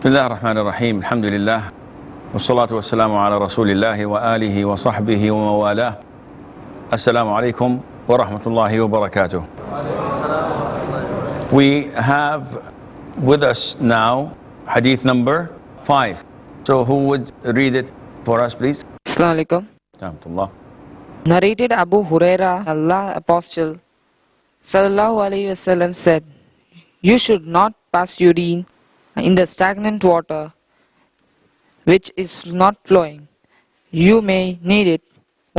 بسم الله الرحمن الرحيم الحمد لله والصلاة والسلام على رسول الله وآله وصحبه وموالاه. السلام عليكم ورحمة الله وبركاته. We have with us now hadith number 5. So who would read it for us, please? Assalamu alaikum. Rahmatullah. Narrated Abu Huraira, Allah Apostle Sallallahu Alaihi Wasallam said, "You should not pass urine in the stagnant water which is not flowing. You may need it,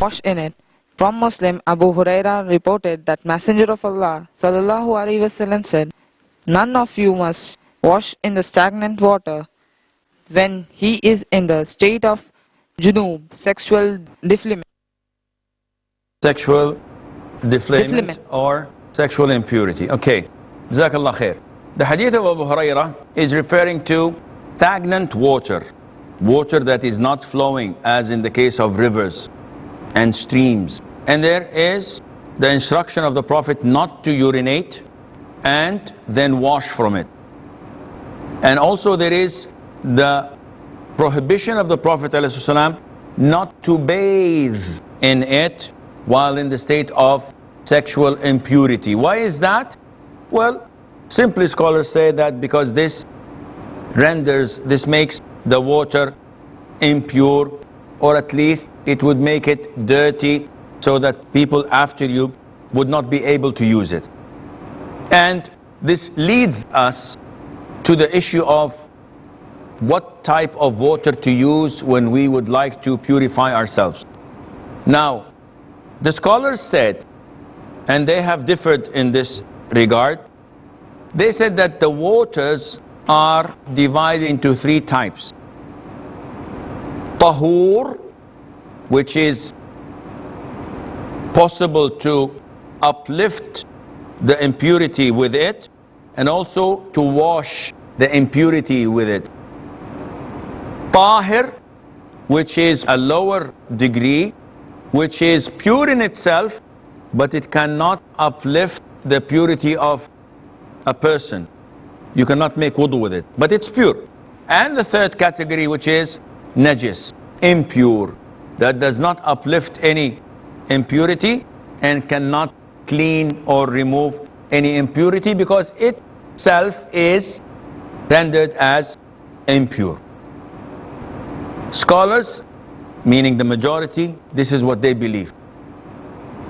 wash in it." From Muslim, Abu Huraira reported that Messenger of Allah Sallallahu Alaihi Wasallam said, "None of you must wash in the stagnant water when he is in the state of junub, sexual defilement. Sexual defilement or sexual impurity. Okay. Jazakallah khair. The hadith of Abu Hurairah is referring to stagnant water. Water that is not flowing, as in the case of rivers and streams. And there is the instruction of the Prophet not to urinate and then wash from it. And also there is the prohibition of the Prophet ﷺ not to bathe in it while in the state of sexual impurity. Why is that? Well, simply scholars say that because this makes the water impure, or at least it would make it dirty so that people after you would not be able to use it. And this leads us to the issue of what type of water to use when we would like to purify ourselves. Now, the scholars said, and they have differed in this regard, they said that the waters are divided into 3 types. Tahur, which is possible to uplift the impurity with it, and also to wash the impurity with it. Tahir, which is a lower degree, which is pure in itself, but it cannot uplift the purity of a person. You cannot make wudu with it, but it's pure. And the 3rd category, which is najis, impure, that does not uplift any impurity and cannot clean or remove any impurity because itself is rendered as impure. Scholars, meaning the majority, this is what they believe.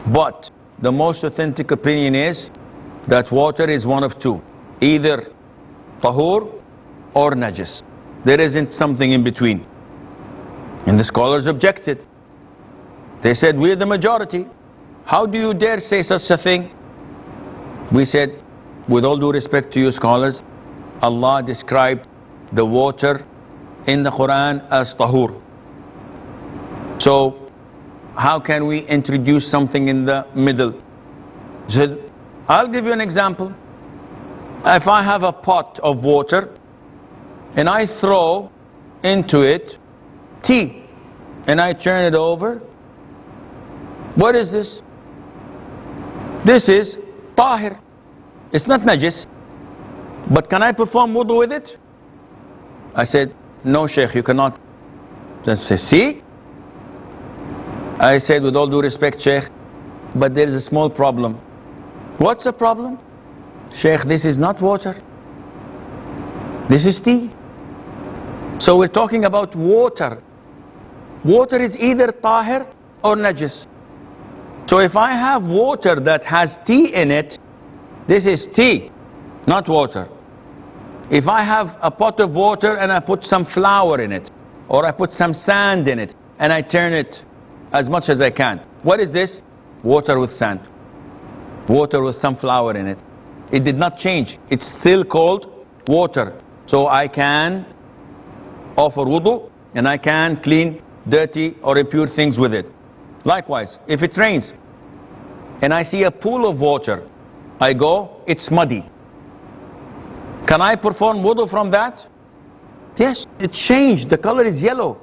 But the most authentic opinion is that water is one of 2, either tahur or najis. There isn't something in between. And the scholars objected. They said, we're the majority. How do you dare say such a thing? We said, with all due respect to you scholars, Allah described the water in the Quran as tahur. So how can we introduce something in the middle? So I'll give you an example. If I have a pot of water and I throw into it tea and I turn it over, what is this? This is tahir. It's not najis. But can I perform wudu with it? I said, no, Shaykh, you cannot. Then say, see? I said, with all due respect, Shaykh, but there is a small problem. What's the problem? Shaykh, this is not water. This is tea. So we're talking about water. Water is either tahir or najis. So if I have water that has tea in it, this is tea, not water. If I have a pot of water and I put some flour in it, or I put some sand in it, and I turn it as much as I can, what is this? Water with sand. Water with some flour in it. It did not change. It's still called water. So I can offer wudu and I can clean dirty or impure things with it. Likewise, if it rains and I see a pool of water, I go, it's muddy. Can I perform wudu from that? Yes, it changed. The color is yellow.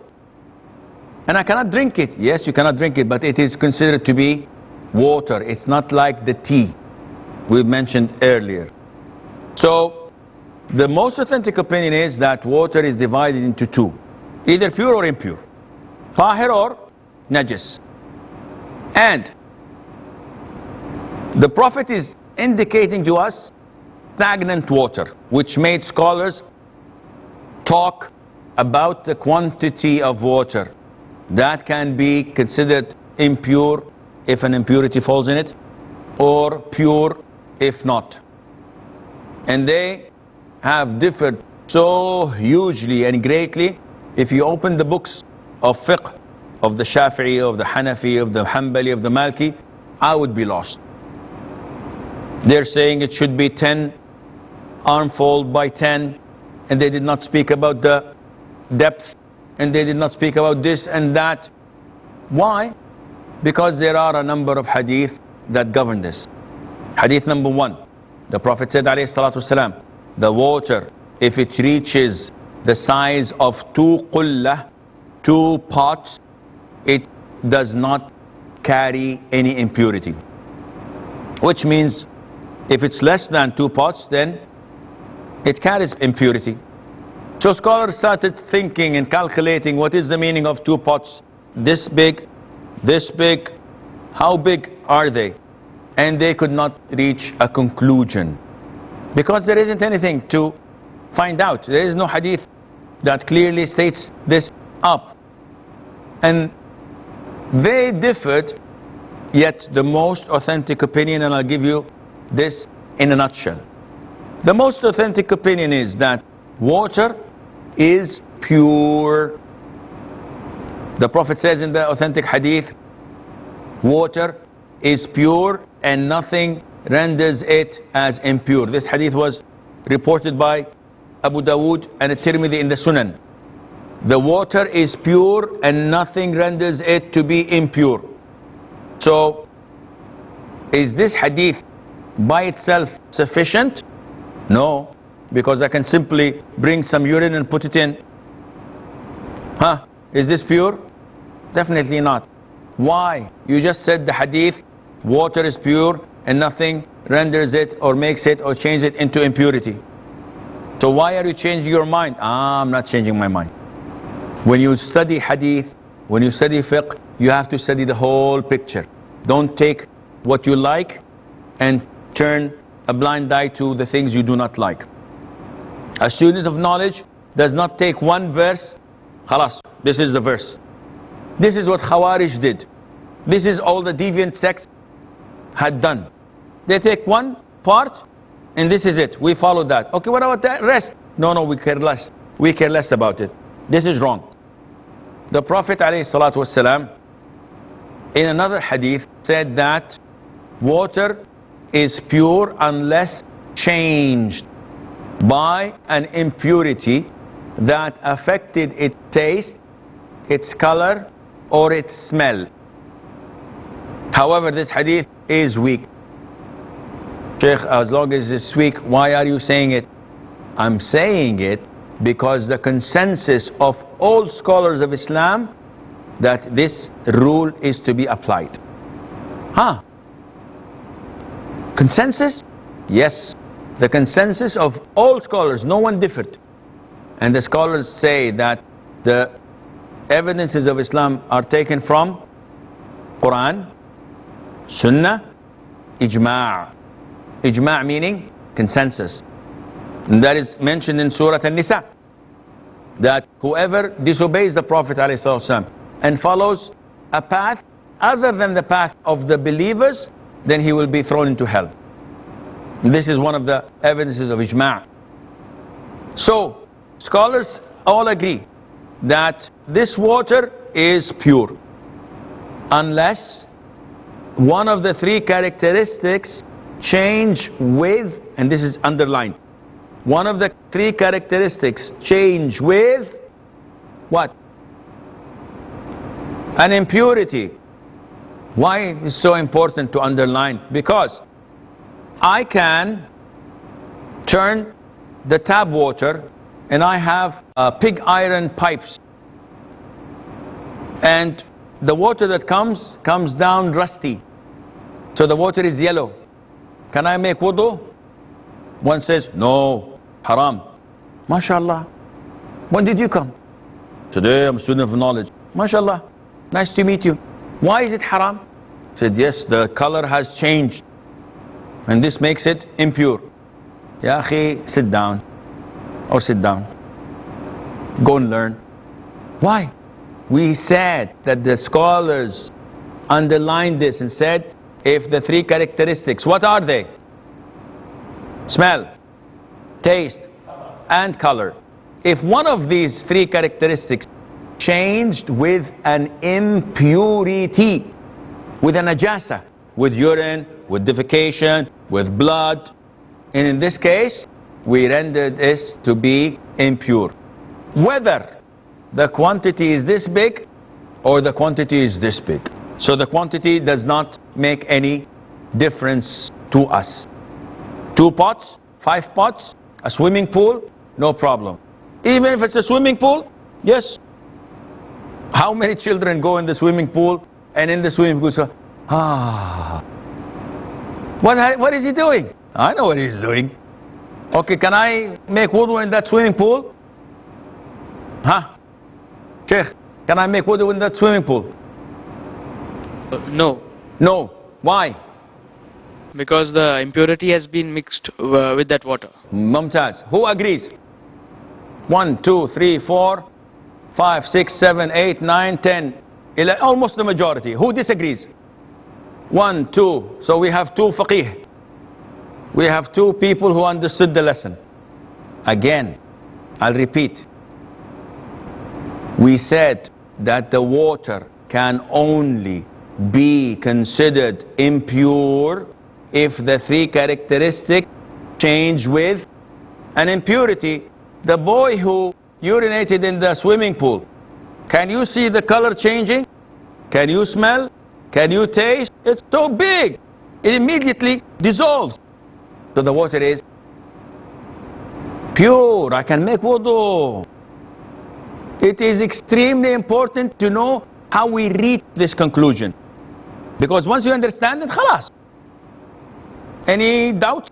And I cannot drink it. Yes, you cannot drink it, but it is considered to be water. It's not like the tea we mentioned earlier. So The most authentic opinion is that water is divided into two, either pure or impure, tahir or najis. And the Prophet is indicating to us stagnant water, which made scholars talk about the quantity of water that can be considered impure if an impurity falls in it, or pure if not. And they have differed so hugely and greatly. If you open the books of fiqh, of the Shafi'i, of the Hanafi, of the Hanbali, of the Maliki, I would be lost. They're saying it should be 10 armful by 10, and they did not speak about the depth, and they did not speak about this and that. Why? Because there are a number of hadith that govern this. Hadith number 1, the Prophet said, alayhi salatu wasalam, the water, if it reaches the size of 2 qullah, 2 pots, it does not carry any impurity. Which means if it's less than 2 pots, then it carries impurity. So scholars started thinking and calculating what is the meaning of 2 pots, this big, how big are they? And they could not reach a conclusion, because there isn't anything to find out. There is no hadith that clearly states this up. And they differed, yet the most authentic opinion, and I'll give you this in a nutshell. The most authentic opinion is that water is pure. The Prophet says in the authentic hadith, water is pure and nothing renders it as impure. This hadith was reported by Abu Dawood and At-Tirmidhi in the Sunan. The water is pure and nothing renders it to be impure. So, is this hadith by itself sufficient? No, because I can simply bring some urine and put it in. Is this pure? Definitely not. Why? You just said the hadith, water is pure and nothing renders it or makes it or changes it into impurity. So why are you changing your mind? I'm not changing my mind. When you study hadith, when you study fiqh, you have to study the whole picture. Don't take what you like and turn a blind eye to the things you do not like. A student of knowledge does not take one verse, khalas, this is the verse. This is what Khawarij did. This is all the deviant sects had done. They take one part and this is it. We follow that. Okay, what about the rest? No, we care less. We care less about it. This is wrong. The Prophet ﷺ in another hadith said that water is pure unless changed by an impurity that affected its taste, its color, or its smell. However, this hadith is weak. Sheikh, as long as it's weak, why are you saying it? I'm saying it because the consensus of all scholars of Islam that this rule is to be applied. Consensus? Yes. The consensus of all scholars, no one differed. And the scholars say that the evidences of Islam are taken from Quran, Sunnah, Ijma'. Ijma' meaning consensus. And that is mentioned in Surah An-Nisa, that whoever disobeys the Prophet ﷺ and follows a path other than the path of the believers, then he will be thrown into hell. This is one of the evidences of Ijma'. So, scholars all agree that this water is pure unless one of the 3 characteristics change with, and this is underlined, one of the 3 characteristics change with what? An impurity. Why is so important to underline? Because I can turn the tap water and I have pig iron pipes, and the water that comes down rusty, so the water is yellow. Can I make wudu? One says no, haram. MashaAllah. When did you come? Today I'm a student of knowledge. MashaAllah. Nice to meet you. Why is it haram? He said, yes, the color has changed. And this makes it impure. Ya akhi, sit down. Or sit down. Go and learn. Why? We said that the scholars underlined this and said, if the three characteristics, what are they? Smell, taste, and color. If one of these three characteristics changed with an impurity, with a najasa, with urine, with defecation, with blood, and in this case, we rendered this to be impure. Whether the quantity is this big or the quantity is this big. So the quantity does not make any difference to us. 2 pots, 5 pots, a swimming pool, no problem. Even if it's a swimming pool, yes. How many children go in the swimming pool and in the swimming pool say, what is he doing? I know what he's doing. Okay, can I make wudu in that swimming pool? Sheikh, can I make wudu in that swimming pool? No. No. Why? Because the impurity has been mixed with that water. Mumtaz. Who agrees? 1, 2, 3, 4, 5, 6, 7, 8, 9, 10, 11, almost the majority. Who disagrees? 1, 2. So we have 2 faqih. We have 2 people who understood the lesson. Again, I'll repeat. We said that the water can only be considered impure if the 3 characteristics change with an impurity. The boy who urinated in the swimming pool, can you see the color changing? Can you smell? Can you taste? It's so big. It immediately dissolves. So the water is pure. I can make wudu. It is extremely important to know how we reach this conclusion. Because once you understand it, khalas. Any doubt?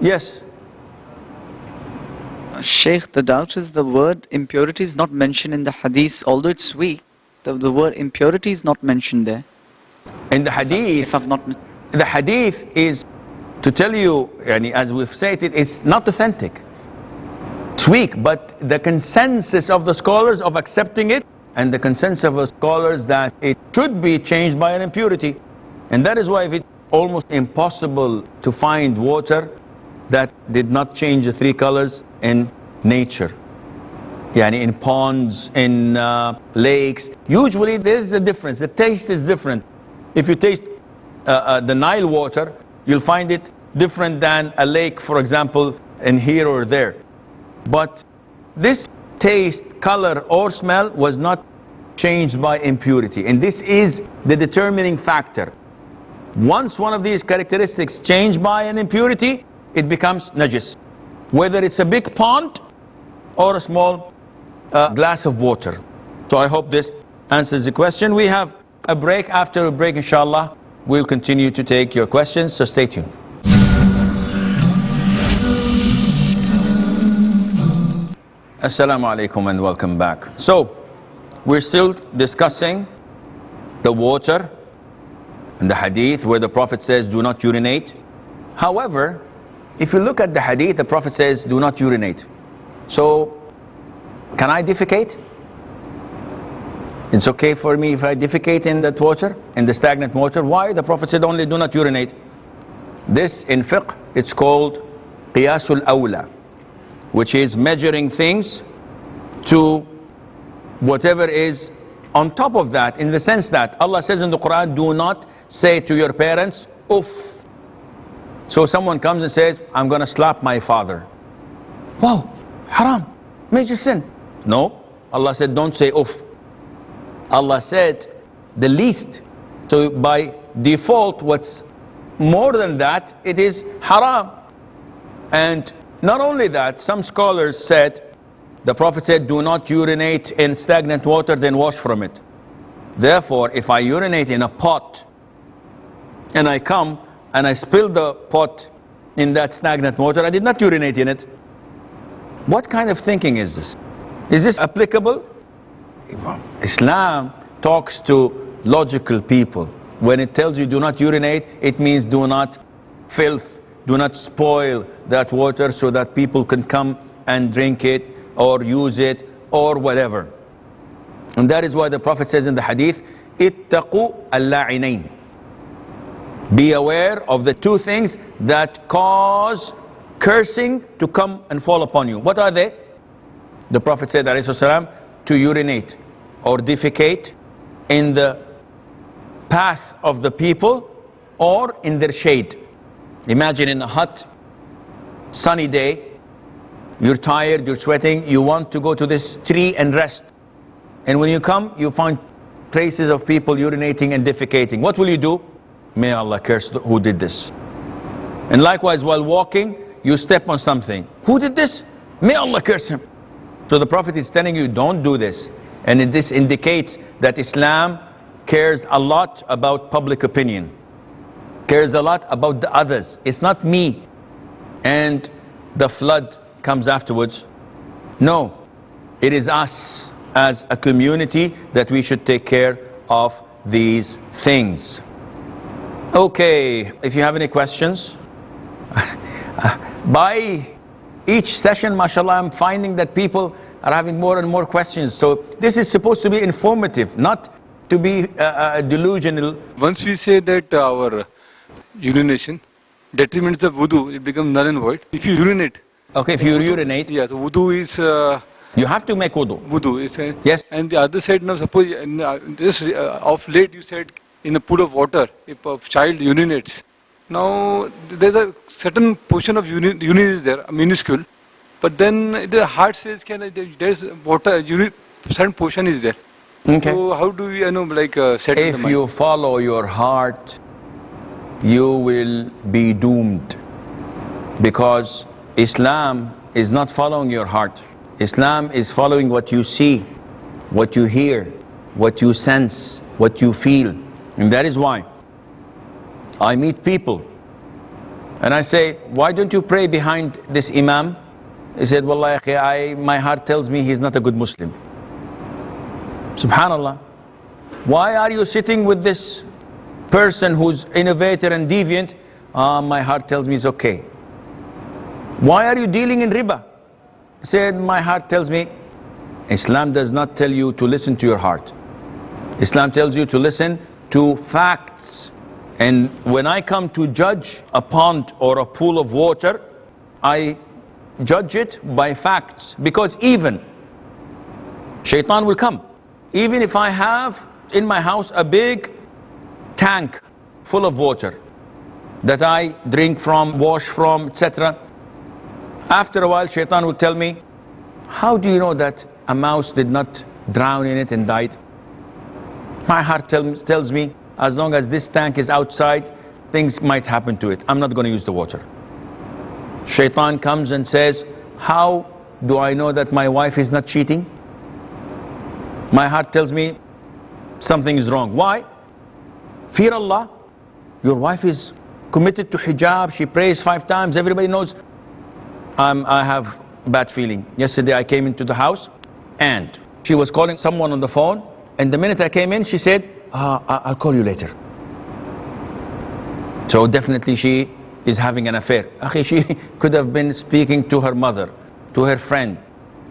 Yes. Sheikh, the doubt is the word impurity is not mentioned in the hadith. Although it's weak, the word impurity is not mentioned there. In the hadith, If I've not the hadith is to tell you, as we've said, it's not authentic. It's weak, but the consensus of the scholars of accepting it, and the consensus of the scholars that it should be changed by an impurity. And that is why it's almost impossible to find water that did not change the 3 colors in nature. In ponds, in lakes. Usually there's a difference. The taste is different. If you taste the Nile water, you'll find it different than a lake, for example, in here or there. But this taste, color, or smell was not changed by impurity. And this is the determining factor. Once one of these characteristics changed by an impurity, it becomes najis. Whether it's a big pond or a small glass of water. So I hope this answers the question. We have a break. After a break, inshallah, we'll continue to take your questions, so stay tuned. Assalamu alaikum and welcome back. So, we're still discussing the water and the hadith where the Prophet says, do not urinate. However, if you look at the hadith, the Prophet says, do not urinate. So, can I defecate? It's okay for me if I defecate in that water, in the stagnant water. Why? The Prophet said only do not urinate. This in fiqh, it's called qiyasul awla, which is measuring things to whatever is on top of that, in the sense that Allah says in the Quran, do not say to your parents, uff. So someone comes and says, I'm going to slap my father. Wow, haram, major sin. No, Allah said don't say uff. Allah said the least. So by default, what's more than that, it is haram. And not only that, some scholars said, the Prophet said, do not urinate in stagnant water, then wash from it. Therefore, if I urinate in a pot, and I come and I spill the pot in that stagnant water, I did not urinate in it. What kind of thinking is this? Is this applicable? Islam talks to logical people. When it tells you do not urinate, it means do not filth, do not spoil that water so that people can come and drink it or use it or whatever. And that is why the Prophet says in the hadith, ittaqu al-la'inain. Be aware of the two things that cause cursing to come and fall upon you. What are they? The Prophet said, alayhi salam, to urinate or defecate in the path of the people or in their shade. Imagine in a hot, sunny day, you're tired, you're sweating, you want to go to this tree and rest. And when you come, you find traces of people urinating and defecating. What will you do? May Allah curse who did this. And likewise, while walking, you step on something. Who did this? May Allah curse him. So the Prophet is telling you, don't do this. And this indicates that Islam cares a lot about public opinion, cares a lot about the others. It's not me and the flood comes afterwards. No, it is us as a community that we should take care of these things. Okay, if you have any questions, by each session, mashallah, I'm finding that people are having more and more questions. So this is supposed to be informative, not to be delusional. Once we say that our urination detriments the wudu, it becomes null and void. If you urinate. Okay, if you urinate. Yeah, so wudu is... you have to make wudu. Wudu is... Yes. And the other side, now suppose, just of late you said, in a pool of water, if a child urinates, now there's a certain portion of urine is there, minuscule, but then the heart says, there's water, certain portion is there. Okay. So how do we, set if the mind? you follow your heart, you will be doomed, because Islam is not following your heart. Islam is following what you see, what you hear, what you sense, what you feel. And that is why I meet people and I say, why don't you pray behind this imam? He said, wallahi, my heart tells me he's not a good Muslim. Subhanallah. Why are you sitting with this person who's innovator and deviant? My heart tells me it's okay. Why are you dealing in riba? He said, my heart tells me. Islam does not tell you to listen to your heart. Islam tells you to listen to facts. And when I come to judge a pond or a pool of water, I judge it by facts, because even shaitan will come. Even if I have in my house a big tank full of water that I drink from, wash from, etc. After a while, shaitan will tell me, how do you know that a mouse did not drown in it and died? My heart tells me, as long as this tank is outside, things might happen to it. I'm not going to use the water. Shaitan comes and says, how do I know that my wife is not cheating? My heart tells me something is wrong. Why? Fear Allah. Your wife is committed to hijab, she prays 5 times, everybody knows. I have bad feeling. Yesterday I came into the house and she was calling someone on the phone, and the minute I came in, she said, I'll call you later. So definitely she is having an affair. She could have been speaking to her mother, to her friend.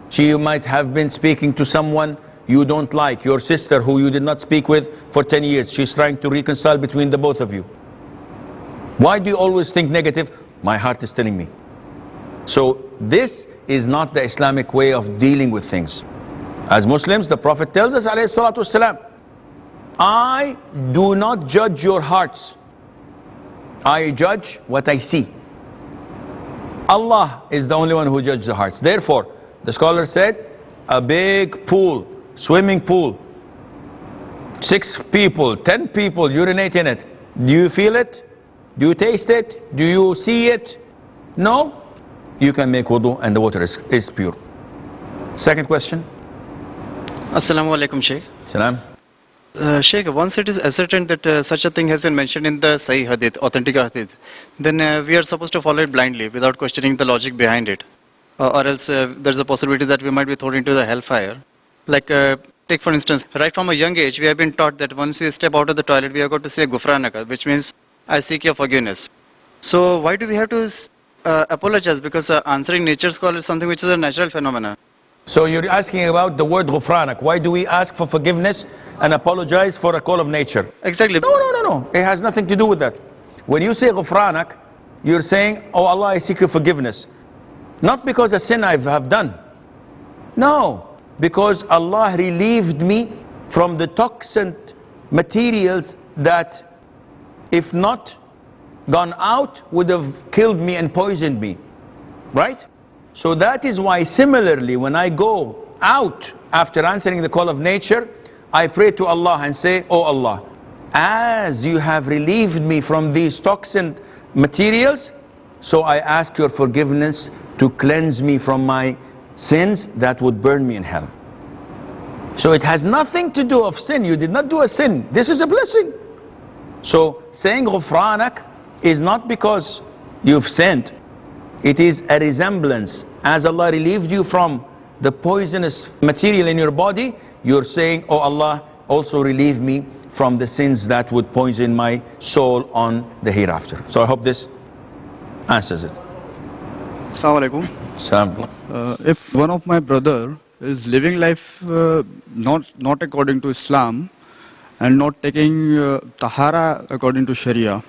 She might have been speaking to someone you don't like, your sister who you did not speak with for 10 years. She's trying to reconcile between the both of you. Why do you always think negative? My heart is telling me. So this is not the Islamic way of dealing with things. As Muslims, the Prophet tells us, alayhi salatu wasalam, I do not judge your hearts. I judge what I see. Allah is the only one who judges the hearts. Therefore, the scholar said, a big pool, swimming pool, 6 people, 10 people urinate in it. Do you feel it? Do you taste it? Do you see it? No? You can make wudu and the water is pure. Second question. Assalamu alaikum, Shaykh. Salam. Shaykh, once it is ascertained that such a thing has been mentioned in the Sahih Hadith, authentic Hadith, then we are supposed to follow it blindly without questioning the logic behind it. or else there's a possibility that we might be thrown into the hellfire. Like, take for instance, right from a young age, we have been taught that once we step out of the toilet, we have got to say Gufranaka, which means I seek your forgiveness. So why do we have to apologize? Because answering nature's call is something which is a natural phenomenon. So you're asking about the word ghufranak. Why do we ask for forgiveness and apologize for a call of nature? Exactly. No. It has nothing to do with that. When you say ghufranak, you're saying, oh Allah, I seek your forgiveness. Not because a sin I have done. No, because Allah relieved me from the toxic materials that, if not gone out, would have killed me and poisoned me. Right? So that is why similarly, when I go out after answering the call of nature, I pray to Allah and say, oh Allah, as you have relieved me from these toxic materials, so I ask your forgiveness to cleanse me from my sins that would burn me in hell. So it has nothing to do of sin. You did not do a sin. This is a blessing. So saying ghufranak is not because you've sinned. It is a resemblance. As Allah relieved you from the poisonous material in your body, you're saying, oh Allah, also relieve me from the sins that would poison my soul on the hereafter. So I hope this answers it. Assalamu alaikum. If one of my brother is living life not according to Islam and not taking tahara according to Sharia,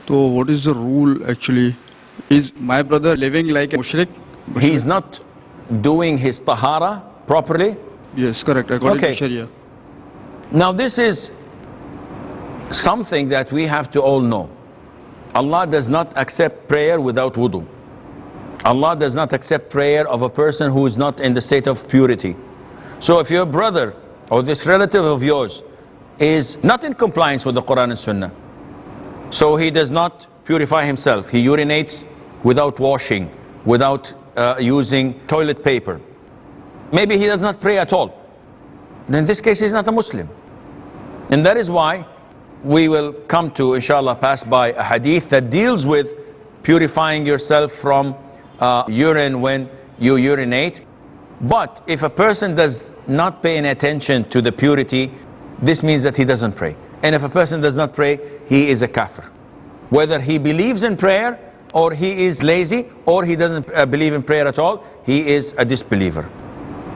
so what is the rule actually? Is my brother living like a mushrik? He's not doing his tahara properly? Yes, correct, according to Sharia. Now this is something that we have to all know. Allah does not accept prayer without wudu. Allah does not accept prayer of a person who is not in the state of purity. So if your brother or this relative of yours is not in compliance with the Quran and Sunnah, so he does not purify himself, he urinates without washing, without using toilet paper, maybe he does not pray at all, then in this case he's not a Muslim. And that is why we will come to, inshallah, pass by a hadith that deals with purifying yourself from urine when you urinate. But if a person does not pay any attention to the purity, this means that he doesn't pray. And if a person does not pray, he is a kafir. Whether he believes in prayer, or he is lazy, or he doesn't believe in prayer at all, he is a disbeliever.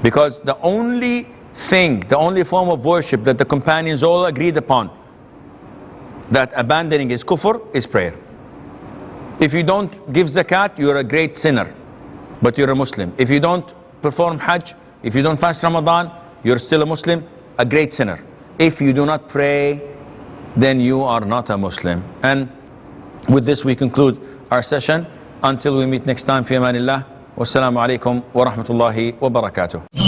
Because the only thing, the only form of worship that the companions all agreed upon, that abandoning is kufr, is prayer. If you don't give zakat, you're a great sinner, but you're a Muslim. If you don't perform hajj, if you don't fast Ramadan, you're still a Muslim, a great sinner. If you do not pray, then you are not a Muslim. And with this we conclude our session. Until we meet next time, fi amanillah. Wassalamu alaikum wa rahmatullahi wa barakatuh.